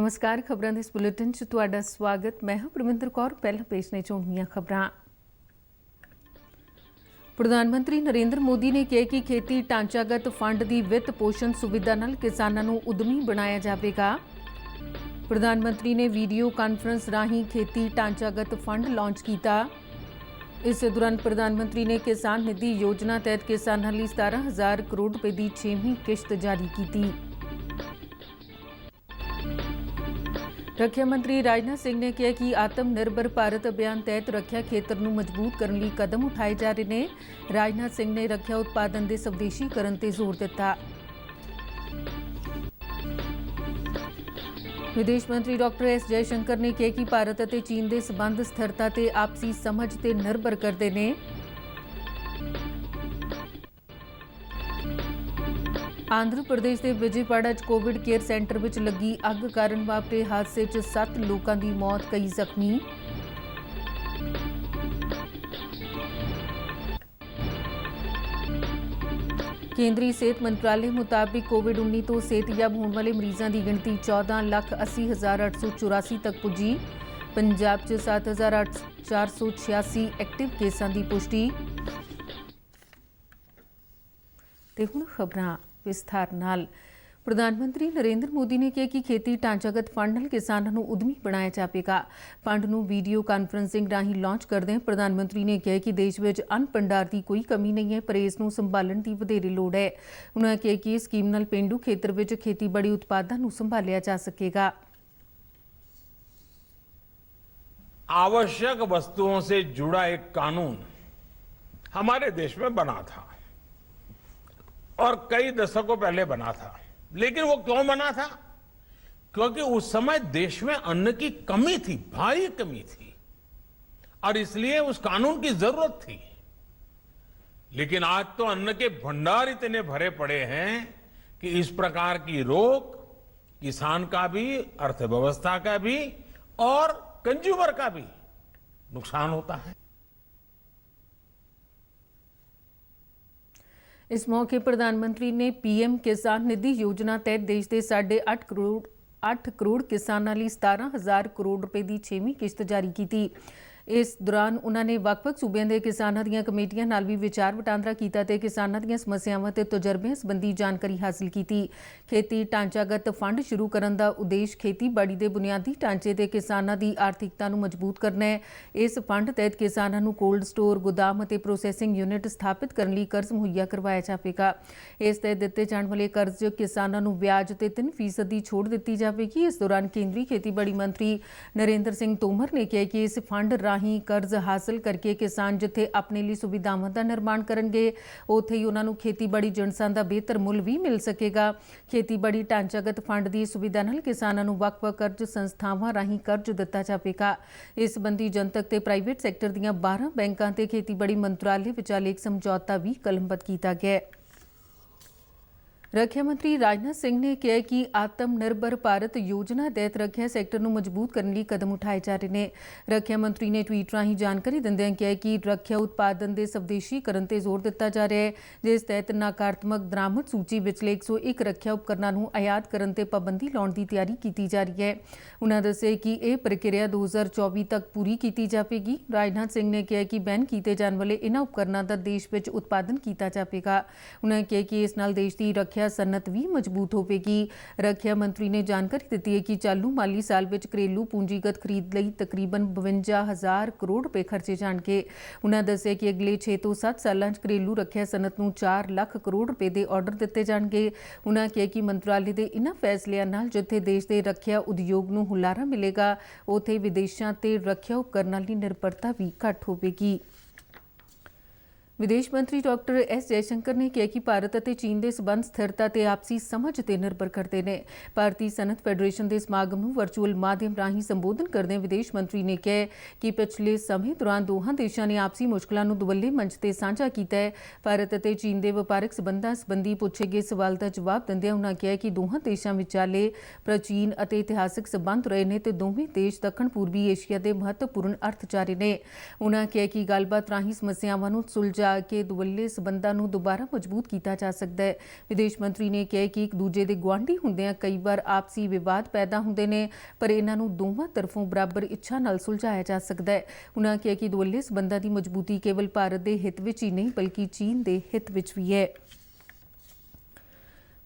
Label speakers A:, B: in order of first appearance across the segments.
A: नमस्कार खबरों इस बुलेटिन च तुहाडा स्वागत। मैं हूं परमिंदर कौर। पहला पेश ने चोणवीआं खबरां। प्रधानमंत्री नरेंद्र मोदी ने कहा कि खेती ढांचागत फंड की वित्त पोषण सुविधा नाल किसानां नूं उद्यमी बनाया जाएगा। प्रधानमंत्री ने वीडियो कानफ्रेंस राहीं खेती ढांचागत फंड लॉन्च किया। इस दौरान प्रधानमंत्री ने किसान निधि योजना तहत किसानां लई 17,000 करोड़ रुपए की 6वीं किश्त जारी की। रक्षा मंत्री राजनाथ सिंह ने कहा कि आत्मनिर्भर भारत अभियान तहत रक्षा खेत्र को मजबूत करने लिए कदम उठाए जा रहे हैं। राजनाथ सिंह ने रक्षा उत्पादन के स्वदेशीकरण पर जोर दिता। विदेश मंत्री डॉक्टर एस जयशंकर ने कहा कि भारत और चीन के संबंध स्थिरता ते आपसी समझ ते निर्भर करते हैं। आंध्र प्रदेश के विजयवाड़ा कोविड केयर सेंटर में लगी अग कारण वापरे हादसे 7 लोगों की मौत, कई जख्मी। केंद्रीय सेहत मंत्रालय मुताबिक कोविड-19 तो सेहतयाब होने वाले मरीजों की गिनती 14,80,884 तक पुजी। पंजाब 7,486 एक्टिव केसां की पुष्टि। ते हुण खबरां विस्तार नाल। प्रधानमंत्री नरेंद्र मोदी ने कहा कि खेती ढांचागत फंड नाल किसानों को उद्यमी बनाया जाएगा। फंड को वीडियो कानफ्रेंसिंग राहीं लॉन्च करदे प्रधानमंत्री ने कहा कि देश में अन्न भंडार की कोई कमी नहीं है, पर इसनूं संभालण की वधेरे लोड़ है। उन्होंने कहा कि इस स्कीम नाल पेंडू खेत्र में खेतीबाड़ी उत्पादों को संभालिया जा सकेगा।
B: आवश्यक वस्तुओं से जुड़ा एक कानून हमारे देश में बना था और कई दशकों पहले बना था। लेकिन वो क्यों बना था? क्योंकि उस समय देश में अन्न की कमी थी, भारी कमी थी, और इसलिए उस कानून की जरूरत थी। लेकिन आज तो अन्न के भंडार इतने भरे पड़े हैं कि इस प्रकार की रोक किसान का भी, अर्थव्यवस्था का भी और कंज्यूमर का भी नुकसान होता है।
A: इस मौके प्रधानमंत्री ने पीएम किसान निधि योजना तहत देश के 8 करोड़ किसानों लिए 17,000 करोड़ रुपए की 6वीं किश्त जारी की। इस दौरान उन्होंने ਵੱਖ-ਵੱਖ सूबਿਆਂ ਦੇ किसानों ਦੀਆਂ कमेटियां नाल भी विचार वटांदरा किया ते किसानों ਦੀਆਂ समस्यावां ते तजुर्बਿਆਂ संबंधी जानकारी हासिल की। खेती ढांचागत फंड शुरू करने का उद्देश्य खेतीबाड़ी के बुनियादी ढांचे ते किसानों की आर्थिकता को मजबूत करना है। इस फंड तहत किसानों को कोल्ड स्टोर, गोदाम और प्रोसैसिंग यूनिट स्थापित करने लिए कर्ज मुहैया करवाया जाएगा। इस तहत दिए जाने वाले कर्ज किसानों को ब्याज ते 3% की छूट दी जाएगी। इस दौरान केंद्रीय खेतीबाड़ी मंत्री नरेंद्र सिंह तोमर ने कहा कि इस फंड राही कर्ज हासिल करके किसान जिथे अपने लिए सुविधावां का निर्माण करेंगे, उत्थे ही उन्होंने खेतीबाड़ी जिणसां का बेहतर मुल भी मिल सकेगा। खेतीबाड़ी ढांचागत फंड की सुविधा नाल किसानों को ਵੱਖ-ਵੱਖ कर्ज संस्थावां राही कर्ज दिता जाएगा। इस संबंधी जनतक ते प्राइवेट सैक्टर दीआं 12 बैंकां ते खेतीबाड़ी मंत्रालय विचाले एक समझौता भी कलमबद्ध किया गया है। रक्षा मंत्री राजनाथ सिंह ने कहा कि आत्मनिर्भर भारत योजना तहत रक्षा सैक्टर को मजबूत करने लिए कदम उठाए जा रहे हैं। रक्षा मंत्री ने ट्वीट राही जानकारी दिंदिआं कहा कि रक्षा उत्पादन के स्वदेशीकरण पर जोर दिता जा रहा है, जिस तहत नकारात्मक दरामद सूची विचले 101 रक्षा उपकरणों को आयात करने पर पाबंदी लाने की तैयारी की जा रही है। उन्होंने दस्सिया कि यह प्रक्रिया 2024 तक पूरी की जाएगी। राजनाथ सिंह ने कहा कि बैन किए जाने वाले इन्होंने उपकरणों का देश में उत्पादन किया जाएगा। उन्होंने कहा कि इस नाल देश की रक्षा सनत भी मजबूत होगी। रक्षा मंत्री ने जानकारी दी है कि चालू माली साल में घरेलू पूंजीगत खरीद लई तकरीबन 52,000 करोड़ रुपए खर्चे जाएंगे। उन्होंने दस्सिया कि अगले 6 तो 7 सालों घरेलू रक्षा सनत को 4 लाख करोड़ रुपए के ऑर्डर दिए जाएंगे। उन्होंने कहा कि मंत्रालय के इन्होंने फैसलों नाल जिथे देश के रक्षा उद्योग को हुलारा मिलेगा, उत्थे विदेशों से रक्षा उपकरणों की निर्भरता भी घट होगी। विदेश मंत्री डॉक्टर एस जयशंकर ने कहा कि भारत और चीन के संबंध स्थिरता ते आपसी समझ ते निर्भर करते हैं। भारतीय सनत फेडरेशन के समागम को वर्चुअल माध्यम राही संबोधन करदे विदेश मंत्री ने कहा कि पिछले समय दौरान दोहां देशों ने आपसी मुश्किलों को दुवल्ले मंच से साझा किया है। भारत और चीन के व्यापारिक संबंधों संबंधी पूछे गए सवाल का जवाब दिंदिआं उन्होंने कहा कि दोहां देशों विचाले प्राचीन और इतिहासिक संबंध रहे हैं तो दोवें देश दक्षिण पूर्वी एशिया के महत्वपूर्ण अर्थचारे ने। उन्होंने कहा कि गलबात राही समस्यावां नूं सुलझा ਤਾਂ ਕਿ ਦੁਵੱਲੇ ਸਬੰਧਾਂ ਨੂੰ ਦੁਬਾਰਾ ਮਜ਼ਬੂਤ ਕੀਤਾ ਜਾ ਸਕਦਾ ਹੈ। ਵਿਦੇਸ਼ ਮੰਤਰੀ ਨੇ ਕਿਹਾ ਕਿ ਇੱਕ ਦੂਜੇ ਦੇ ਗੁਆਂਢੀ ਹੁੰਦਿਆਂ ਕਈ ਵਾਰ ਆਪਸੀ ਵਿਵਾਦ ਪੈਦਾ ਹੁੰਦੇ ਨੇ, ਪਰ ਇਹਨਾਂ ਨੂੰ ਦੋਵਾਂ ਤਰਫੋਂ ਬਰਾਬਰ ਇੱਛਾ ਨਾਲ ਸੁਲਝਾਇਆ ਜਾ ਸਕਦਾ ਹੈ। ਉਨ੍ਹਾਂ ਕਿਹਾ ਕਿ ਦੁਵੱਲੇ ਸਬੰਧਾਂ ਦੀ ਮਜ਼ਬੂਤੀ ਕੇਵਲ ਭਾਰਤ ਦੇ ਹਿੱਤ ਵਿੱਚ ਹੀ ਨਹੀਂ ਬਲਕਿ ਚੀਨ ਦੇ ਹਿੱਤ ਵਿੱਚ ਵੀ ਹੈ।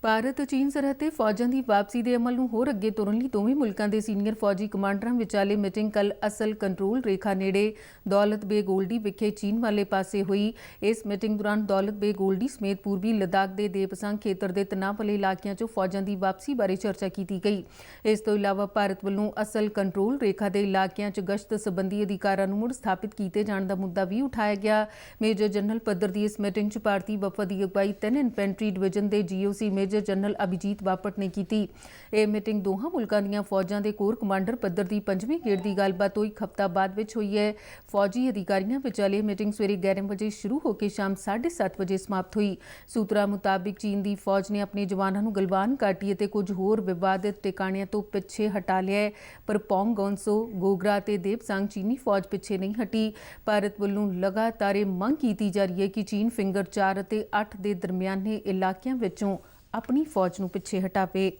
A: ਭਾਰਤ ਚੀਨ ਸਰਹੱਦ ਤੇ ਫੌਜਾਂ ਦੀ ਵਾਪਸੀ ਦੇ ਅਮਲ ਨੂੰ ਹੋਰ ਅੱਗੇ ਤੋਰਨ ਲਈ ਦੋਵੇਂ ਮੁਲਕਾਂ ਦੇ ਸੀਨੀਅਰ ਫੌਜੀ ਕਮਾਂਡਰਾਂ ਵਿਚਾਲੇ ਮੀਟਿੰਗ ਕੱਲ ਅਸਲ ਕੰਟਰੋਲ ਰੇਖਾ ਨੇੜੇ ਦੌਲਤ ਬੇ ਗੋਲਡੀ ਵਿਖੇ ਚੀਨ ਵਾਲੇ ਪਾਸੇ ਹੋਈ। ਇਸ ਮੀਟਿੰਗ ਦੌਰਾਨ ਦੌਲਤ ਬੇ ਗੋਲਡੀ ਸਮੇਤ ਪੂਰਬੀ ਲੱਦਾਖ ਦੇ ਦੇਪਸੰਗ ਖੇਤਰ ਦੇ ਤਣਾਅ ਵਾਲੇ ਇਲਾਕਿਆਂ 'ਚੋਂ ਫੌਜਾਂ ਦੀ ਵਾਪਸੀ ਬਾਰੇ ਚਰਚਾ ਕੀਤੀ ਗਈ। ਇਸ ਤੋਂ ਇਲਾਵਾ ਭਾਰਤ ਵੱਲੋਂ ਅਸਲ ਕੰਟਰੋਲ ਰੇਖਾ ਦੇ ਇਲਾਕਿਆਂ 'ਚ ਗਸ਼ਤ ਸੰਬੰਧੀ ਅਧਿਕਾਰਾਂ ਨੂੰ ਮੁੜ ਸਥਾਪਿਤ ਕੀਤੇ ਜਾਣ ਦਾ ਮੁੱਦਾ ਵੀ ਉਠਾਇਆ ਗਿਆ। ਮੇਜਰ ਜਨਰਲ ਪੱਧਰ ਦੀ ਇਸ ਮੀਟਿੰਗ 'ਚ ਭਾਰਤੀ ਵਫਦ ਦੀ ਅਗਵਾਈ 3 ਇਨਫੈਂਟਰੀ ਡਿਵੀਜ਼ਨ ਦੇ GOC ਮੇਜਰ ਜਨਰਲ ਅਭਿਜੀਤ ਬਾਪਟ ਨੇ ਕੀਤੀ। ਇਹ ਮੀਟਿੰਗ ਦੋਹਾਂ ਮੁਲਕਾਂ ਦੀਆਂ ਫੌਜਾਂ ਦੇ ਕੋਰ ਕਮਾਂਡਰ ਪੱਧਰ ਦੀ 5ਵੀਂ ਗੇੜ ਦੀ ਗੱਲਬਾਤ ਤੋਂ ਇੱਕ ਹਫ਼ਤਾ ਬਾਅਦ ਵਿੱਚ ਹੋਈ ਹੈ। ਫੌਜੀ ਅਧਿਕਾਰੀਆਂ ਵਿਚਾਲੇ ਮੀਟਿੰਗ ਸਵੇਰੇ 11 ਵਜੇ ਸ਼ੁਰੂ ਹੋ ਕੇ ਸ਼ਾਮ 7:30 ਵਜੇ ਸਮਾਪਤ ਹੋਈ। ਸੂਤਰਾਂ ਮੁਤਾਬਿਕ ਚੀਨ ਦੀ ਫੌਜ ਨੇ ਆਪਣੇ ਜਵਾਨਾਂ ਨੂੰ ਗਲਵਾਨ ਘਾਟੀ ਅਤੇ ਕੁਝ ਹੋਰ ਵਿਵਾਦਿਤ ਟਿਕਾਣਿਆਂ ਤੋਂ ਪਿੱਛੇ ਹਟਾ ਲਿਆ ਹੈ, ਪਰ ਪੌਂਗ ਗੌਂਸੋ, ਗੋਗਰਾ ਤੇ ਦੇਪਸਾਂਗ ਚੀਨੀ ਫੌਜ ਪਿੱਛੇ ਨਹੀਂ ਹਟੀ। ਭਾਰਤ ਵੱਲੋਂ ਲਗਾਤਾਰ ਇਹ ਮੰਗ ਕੀਤੀ ਜਾ ਰਹੀ ਹੈ ਕਿ ਚੀਨ ਫਿੰਗਰ 4 ਅਤੇ 8 ਦੇ ਦਰਮਿਆਨੇ ਇਲਾਕਿਆਂ ਵਿੱਚੋਂ ਆਪਣੀ ਫੌਜ ਨੂੰ ਪਿੱਛੇ ਹਟਾਵੇ।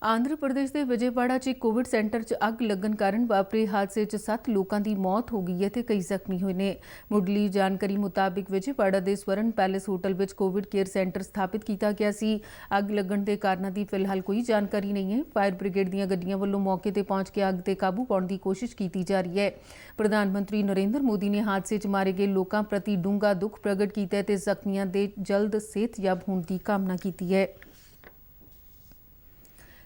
A: ਆਂਧਰਾ ਪ੍ਰਦੇਸ਼ ਦੇ ਵਿਜੇਵਾੜਾ 'ਚ ਇੱਕ ਕੋਵਿਡ ਸੈਂਟਰ 'ਚ ਅੱਗ ਲੱਗਣ ਕਾਰਨ ਵਾਪਰੇ ਹਾਦਸੇ 'ਚ 7 ਲੋਕਾਂ ਦੀ ਮੌਤ ਹੋ ਗਈ ਹੈ ਤੇ ਕਈ ਜ਼ਖਮੀ ਹੋਏ ਨੇ। ਮੁੱਢਲੀ ਜਾਣਕਾਰੀ ਮੁਤਾਬਿਕ ਵਿਜੇਵਾੜਾ ਦੇ ਸਵਰਨ ਪੈਲੇਸ ਹੋਟਲ ਵਿੱਚ ਕੋਵਿਡ ਕੇਅਰ ਸੈਂਟਰ ਸਥਾਪਿਤ ਕੀਤਾ ਗਿਆ ਸੀ। ਅੱਗ ਲੱਗਣ ਦੇ ਕਾਰਨਾਂ ਦੀ ਫਿਲਹਾਲ ਕੋਈ ਜਾਣਕਾਰੀ ਨਹੀਂ ਹੈ। ਫਾਇਰ ਬ੍ਰਿਗੇਡ ਦੀਆਂ ਗੱਡੀਆਂ ਵੱਲੋਂ ਮੌਕੇ ਤੇ ਪਹੁੰਚ ਕੇ ਅੱਗ ਤੇ ਕਾਬੂ ਪਾਉਣ ਦੀ ਕੋਸ਼ਿਸ਼ ਕੀਤੀ ਜਾ ਰਹੀ ਹੈ। ਪ੍ਰਧਾਨ ਮੰਤਰੀ ਨਰਿੰਦਰ ਮੋਦੀ ਨੇ ਹਾਦਸੇ 'ਚ ਮਾਰੇ ਗਏ ਲੋਕਾਂ ਪ੍ਰਤੀ ਡੂੰਘਾ ਦੁੱਖ ਪ੍ਰਗਟ ਕੀਤਾ ਹੈ ਤੇ ਜ਼ਖਮੀਆਂ ਦੇ ਜਲਦ ਸਿਹਤਯਾਬ ਹੋਣ ਦੀ ਕਾਮਨਾ ਕੀਤੀ ਹੈ।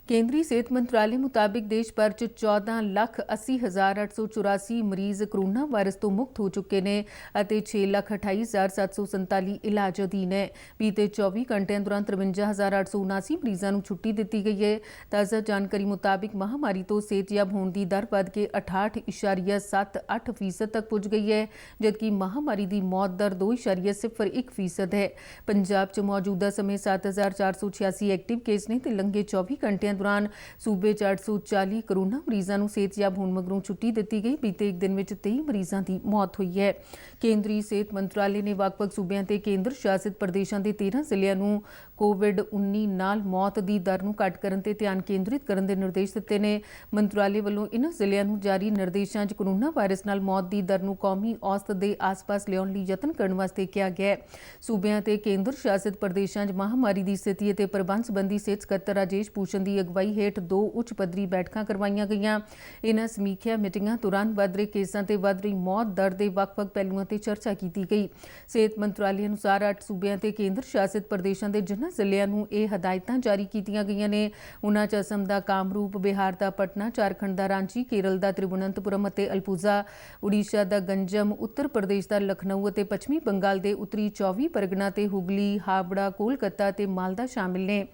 A: ਕੇਂਦਰੀ ਸਿਹਤ ਮੰਤਰਾਲੇ ਮੁਤਾਬਿਕ ਦੇਸ਼ ਭਰ 'ਚ 14,80,884 ਮਰੀਜ਼ ਕੋਰੋਨਾ ਵਾਇਰਸ ਤੋਂ ਮੁਕਤ ਹੋ ਚੁੱਕੇ ਨੇ ਅਤੇ 6,28,747 ਇਲਾਜ ਅਧੀਨ ਹੈ। ਬੀਤੇ 24 ਘੰਟਿਆਂ ਦੌਰਾਨ 53,879 ਮਰੀਜ਼ਾਂ ਨੂੰ ਛੁੱਟੀ ਦਿੱਤੀ ਗਈ ਹੈ। ਤਾਜ਼ਾ ਜਾਣਕਾਰੀ ਮੁਤਾਬਿਕ ਮਹਾਮਾਰੀ ਤੋਂ ਸਿਹਤਯਾਬ ਹੋਣ ਦੀ ਦਰ ਵੱਧ ਕੇ 68.78% ਤੱਕ ਪੁੱਜ ਗਈ ਹੈ, ਜਦਕਿ ਮਹਾਮਾਰੀ ਦੀ ਮੌਤ ਦਰ 2.01% ਹੈ। ਪੰਜਾਬ 'ਚ ਮੌਜੂਦਾ ਸਮੇਂ 7,486 ਐਕਟਿਵ ਕੇਸ ਨੇ ਤੇ ਲੰਘੇ 24 ਘੰਟਿਆਂ ਦੌਰਾਨ ਸੂਬੇ 'ਚ 840 ਕੋਰੋਨਾ ਮਰੀਜ਼ਾਂ ਨੂੰ ਸਿਹਤਯਾਬ ਹੋਣ ਮਗਰੋਂ ਛੁੱਟੀ ਦਿੱਤੀ ਗਈ। ਬੀਤੇ ਇੱਕ ਦਿਨ ਵਿੱਚ 23 ਮਰੀਜ਼ਾਂ ਦੀ ਮੌਤ ਹੋਈ ਹੈ। ਕੇਂਦਰੀ ਸਿਹਤ ਮੰਤਰਾਲੇ ਨੇ ਵੱਖ-ਵੱਖ ਸੂਬਿਆਂ ਤੇ ਕੇਂਦਰ ਸ਼ਾਸਿਤ ਪ੍ਰਦੇਸ਼ਾਂ ਦੇ 13 ਜ਼ਿਲ੍ਹਿਆਂ ਨੂੰ ਕੋਵਿਡ-19 ਨਾਲ ਮੌਤ ਦੀ ਦਰ ਨੂੰ ਘੱਟ ਕਰਨ ਤੇ ਧਿਆਨ ਕੇਂਦਰਿਤ ਕਰਨ ਦੇ ਨਿਰਦੇਸ਼ ਦਿੱਤੇ ਨੇ। ਮੰਤਰਾਲੇ ਵੱਲੋਂ ਇਨ੍ਹਾਂ ਜ਼ਿਲ੍ਹਿਆਂ ਨੂੰ ਜਾਰੀ ਨਿਰਦੇਸ਼ਾਂ 'ਚ ਕੋਰੋਨਾ ਵਾਇਰਸ ਨਾਲ ਮੌਤ ਦੀ ਦਰ ਨੂੰ ਕੌਮੀ ਔਸਤ ਦੇ ਆਸ-ਪਾਸ ਲਿਆਉਣ ਲਈ ਯਤਨ ਕਰਨ ਵਾਸਤੇ ਕਿਹਾ ਗਿਆ ਹੈ। ਸੂਬਿਆਂ ਤੇ ਕੇਂਦਰ ਸ਼ਾਸਿਤ ਪ੍ਰਦੇਸ਼ਾਂ 'ਚ ਮਹਾਮਾਰੀ ਦੀ ਸਥਿਤੀ ਅਤੇ ਪ੍ਰਬੰਧ ਸੰਬੰਧੀ ਸਿਹਤ ਸਕੱਤਰ ਰਾਜੇਸ਼ ਭੂਸ਼ਣ ਦੀ ਅਗਵਾਈ ਹੇਠ 2 ਉੱਚ ਪੱਧਰੀ ਬੈਠਕਾਂ ਕਰਵਾਈਆਂ ਗਈਆਂ। ਇਨ੍ਹਾਂ ਸਮੀਖਿਆ ਮੀਟਿੰਗਾਂ ਦੌਰਾਨ ਵੱਧ ਰਹੇ ਕੇਸਾਂ ਤੇ ਵੱਧ ਰਹੀ ਮੌਤ ਦਰ ਦੇ ਵੱਖ-ਵੱਖ ਪਹਿਲੂਆਂ ਤੇ ਚਰਚਾ ਕੀਤੀ ਗਈ। ਸਿਹਤ ਮੰਤਰਾਲੇ ਅਨੁਸਾਰ 8 ਸੂਬਿਆਂ ਤੇ ਕੇਂਦਰ ਸ਼ਾਸਿਤ ਪ੍ਰਦੇਸ਼ਾਂ ਦੇ ਜਿਨ੍ਹਾਂ ਜ਼ਿਲ੍ਹਿਆਂ ਨੂੰ ਇਹ ਹਦਾਇਤਾਂ ਜਾਰੀ ਕੀਤੀਆਂ ਗਈਆਂ ਨੇ, ਉਨ੍ਹਾਂ 'ਚ ਅਸਮ ਦਾ ਕਾਮਰੂਪ, ਬਿਹਾਰ ਦਾ ਪਟਨਾ, ਝਾਰਖੰਡ ਦਾ ਰਾਂਚੀ, ਕੇਰਲ ਦਾ ਤਿਰੂਵਨੰਤਪੁਰਮ ਅਤੇ ਅਲਪੁਜ਼ਾ, ਉੜੀਸਾ ਦਾ ਗੰਜਮ, ਉੱਤਰ ਪ੍ਰਦੇਸ਼ ਦਾ ਲਖਨਊ ਅਤੇ ਪੱਛਮੀ ਬੰਗਾਲ ਦੇ ਉੱਤਰੀ 24 ਪਰਗਨਾ ਤੇ ਹੁਗਲੀ, ਹਾਵੜਾ, ਕੋਲਕਾਤਾ ਤੇ ਮਾਲਦਾ ਸ਼ਾਮਿਲ ਨੇ।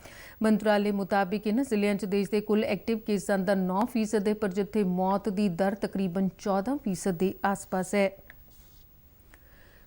A: ਮੰਤਰਾਲੇ ਮੁਤਾਬਿਕ ਇਨ੍ਹਾਂ ਜ਼ਿਲ੍ਹਿਆਂ 'ਚ ਦੇਸ਼ ਦੇ ਕੁੱਲ ਐਕਟਿਵ ਕੇਸਾਂ ਦਾ 9% ਹੈ, ਪਰ ਜਿੱਥੇ ਮੌਤ ਦੀ ਦਰ ਤਕਰੀਬਨ 14% ਦੇ ਆਸ-ਪਾਸ ਹੈ।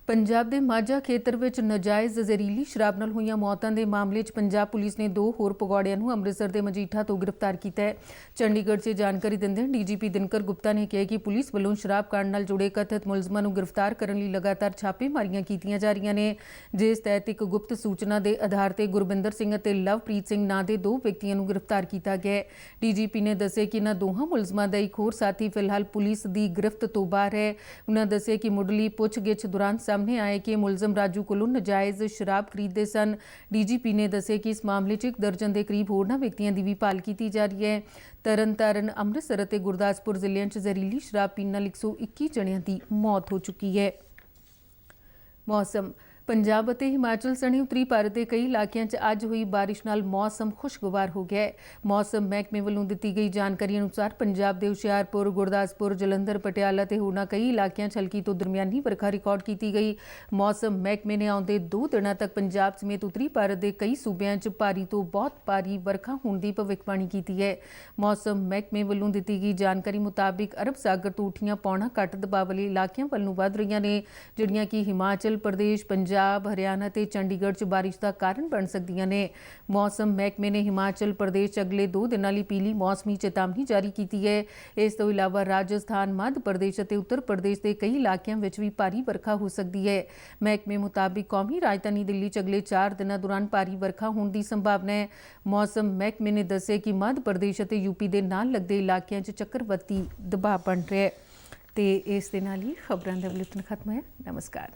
A: ਪੰਜਾਬ ਦੇ ਮਾਝਾ ਖੇਤਰ ਵਿੱਚ ਨਾਜਾਇਜ਼ ਜ਼ਹਿਰੀਲੀ ਸ਼ਰਾਬ ਨਾਲ ਹੋਈਆਂ ਮੌਤਾਂ ਦੇ ਮਾਮਲੇ 'ਚ ਪੰਜਾਬ ਪੁਲਿਸ ਨੇ 2 ਹੋਰ ਭਗੌੜਿਆਂ ਨੂੰ ਅੰਮ੍ਰਿਤਸਰ ਦੇ ਮਜੀਠਾ ਤੋਂ ਗ੍ਰਿਫਤਾਰ ਕੀਤਾ ਹੈ। ਚੰਡੀਗੜ੍ਹ 'ਚ ਜਾਣਕਾਰੀ ਦਿੰਦਿਆਂ DGP ਦਿਨਕਰ ਗੁਪਤਾ ਨੇ ਕਿਹਾ ਕਿ ਪੁਲਿਸ ਵੱਲੋਂ ਸ਼ਰਾਬ ਕਾਂਡ ਨਾਲ ਜੁੜੇ ਕਥਿਤ ਮੁਲਜ਼ਮਾਂ ਨੂੰ ਗ੍ਰਿਫਤਾਰ ਕਰਨ ਲਈ ਲਗਾਤਾਰ ਛਾਪੇਮਾਰੀਆਂ ਕੀਤੀਆਂ ਜਾ ਰਹੀਆਂ ਨੇ, ਜਿਸ ਤਹਿਤ ਇੱਕ ਗੁਪਤ ਸੂਚਨਾ ਦੇ ਆਧਾਰ ਤੇ ਗੁਰਬਿੰਦਰ ਸਿੰਘ ਅਤੇ ਲਵਪ੍ਰੀਤ ਸਿੰਘ ਨਾਂ ਦੇ 2 ਵਿਅਕਤੀਆਂ ਨੂੰ ਗ੍ਰਿਫਤਾਰ ਕੀਤਾ ਗਿਆ ਹੈ। DGP ਨੇ ਦੱਸਿਆ ਕਿ ਇਨ੍ਹਾਂ ਦੋਹਾਂ ਮੁਲਜ਼ਮਾਂ ਦਾ ਇੱਕ ਹੋਰ ਸਾਥੀ ਫਿਲਹਾਲ ਪੁਲਿਸ ਦੀ ਗ੍ਰਿਫਤ ਤੋਂ ਬਾਹਰ ਹੈ। ਉਨ੍ਹਾਂ ਦੱਸਿਆ ਕਿ ਮੁੱਢਲੀ ਪੁੱਛਗਿੱਛ ਦੌਰਾਨ ਸਾਹਮਣੇ ਆਇਆ ਕਿ ਮੁਲਜ਼ਮ ਰਾਜੂ ਕੋਲੋਂ ਨਾਜਾਇਜ਼ ਸ਼ਰਾਬ ਖਰੀਦਦੇ ਸਨ। DGP ਨੇ ਦੱਸਿਆ ਕਿ ਇਸ ਮਾਮਲੇ 'ਚ 1 ਦਰਜਨ ਦੇ ਕਰੀਬ ਹੋਰਨਾਂ ਵਿਅਕਤੀਆਂ ਦੀ ਵੀ ਭਾਲ ਕੀਤੀ ਜਾ ਰਹੀ ਹੈ। ਤਰਨਤਾਰਨ, ਅੰਮ੍ਰਿਤਸਰ ਅਤੇ ਗੁਰਦਾਸਪੁਰ ਜ਼ਿਲ੍ਹਿਆਂ 'ਚ ਜ਼ਹਿਰੀਲੀ ਸ਼ਰਾਬ ਪੀਣ ਨਾਲ 121 ਜਣਿਆਂ ਦੀ ਮੌਤ ਹੋ ਚੁੱਕੀ ਹੈ। ਮੌਸਮ ਪੰਜਾਬ ਅਤੇ ਹਿਮਾਚਲ ਸਣੇ ਉੱਤਰੀ ਭਾਰਤ ਦੇ ਕਈ ਇਲਾਕਿਆਂ 'ਚ ਅੱਜ ਹੋਈ ਬਾਰਿਸ਼ ਨਾਲ ਮੌਸਮ ਖੁਸ਼ਗਵਾਰ ਹੋ ਗਿਆ ਹੈ। ਮੌਸਮ ਮਹਿਕਮੇ ਵੱਲੋਂ ਦਿੱਤੀ ਗਈ ਜਾਣਕਾਰੀ ਅਨੁਸਾਰ ਪੰਜਾਬ ਦੇ ਹੁਸ਼ਿਆਰਪੁਰ, ਗੁਰਦਾਸਪੁਰ, ਜਲੰਧਰ, ਪਟਿਆਲਾ ਤੇ ਹੋਰਨਾਂ ਕਈ ਇਲਾਕਿਆਂ 'ਚ ਹਲਕੀ ਤੋਂ ਦਰਮਿਆਨੀ ਵਰਖਾ ਰਿਕਾਰਡ ਕੀਤੀ ਗਈ। ਮੌਸਮ ਮਹਿਕਮੇ ਨੇ ਆਉਂਦੇ 2 ਦਿਨਾਂ ਤੱਕ ਪੰਜਾਬ ਸਮੇਤ ਉੱਤਰੀ ਭਾਰਤ ਦੇ ਕਈ ਸੂਬਿਆਂ 'ਚ ਭਾਰੀ ਤੋਂ ਬਹੁਤ ਭਾਰੀ ਵਰਖਾ ਹੋਣ ਦੀ ਭਵਿੱਖਬਾਣੀ ਕੀਤੀ ਹੈ। ਮੌਸਮ ਮਹਿਕਮੇ ਵੱਲੋਂ ਦਿੱਤੀ ਗਈ ਜਾਣਕਾਰੀ ਮੁਤਾਬਿਕ ਅਰਬ ਸਾਗਰ ਤੋਂ ਉੱਠੀਆਂ ਪੌਣਾ ਘੱਟ ਦਬਾਅ ਵਾਲੇ ਇਲਾਕਿਆਂ ਵੱਲ ਨੂੰ ਵੱਧ ਰਹੀਆਂ ਨੇ, ਜਿਹੜੀਆਂ ਕਿ ਹਿਮਾਚਲ ਪ੍ਰਦੇਸ਼, ਪੰਜਾਬ, पंजाब, हरियाणा ते चंडीगढ़ 'ਚ ਬਾਰਿਸ਼ ਦਾ ਕਾਰਨ ਬਣ ਸਕਦੀਆਂ ਨੇ। ਮੌਸਮ ਮਹਿਕਮੇ ਨੇ ਹਿਮਾਚਲ ਪ੍ਰदेश 'ਚ ਅਗਲੇ 2 ਦਿਨਾਂ ਲਈ ਪੀਲੀ ਮੌਸਮੀ ਚੇਤਾਵਨੀ ਜਾਰੀ ਕੀਤੀ ਹੈ। ਇਸ ਤੋਂ ਇਲਾਵਾ ਰਾਜਸਥਾਨ, ਮੱਧ ਪ੍ਰदेश ਅਤੇ ਉੱਤਰ ਪ੍ਰदेश ਦੇ ਕਈ ਇਲਾਕਿਆਂ ਵਿੱਚ ਵੀ ਭਾਰੀ ਵਰਖਾ ਹੋ ਸਕਦੀ ਹੈ। ਮਹਿਕਮੇ ਮੁਤਾਬਿਕ ਕੌਮੀ ਰਾਜਧਾਨੀ ਦਿੱਲੀ 'ਚ ਅਗਲੇ 4 ਦਿਨਾਂ ਦੌਰਾਨ ਭਾਰੀ ਵਰਖਾ ਹੋਣ ਦੀ ਸੰਭਾਵਨਾ ਹੈ। ਮੌਸਮ ਮਹਿਕਮੇ ਨੇ ਦੱਸਿਆ ਕਿ ਮੱਧ ਪ੍ਰदेश ਅਤੇ यूपी ਦੇ ਨਾਲ ਲੱਗਦੇ ਇਲਾਕਿਆਂ 'ਚ ਚੱਕਰਵਾਤੀ ਦਬਾਅ ਬਣ ਰਿਹਾ ਹੈ। ਤੇ ਇਸ ਦੇ ਨਾਲ ਹੀ ਖਬਰਾਂ ਦਾ ਬੁਲੇਟਿਨ ਖਤਮ ਹੋਇਆ। ਨਮਸਕਾਰ।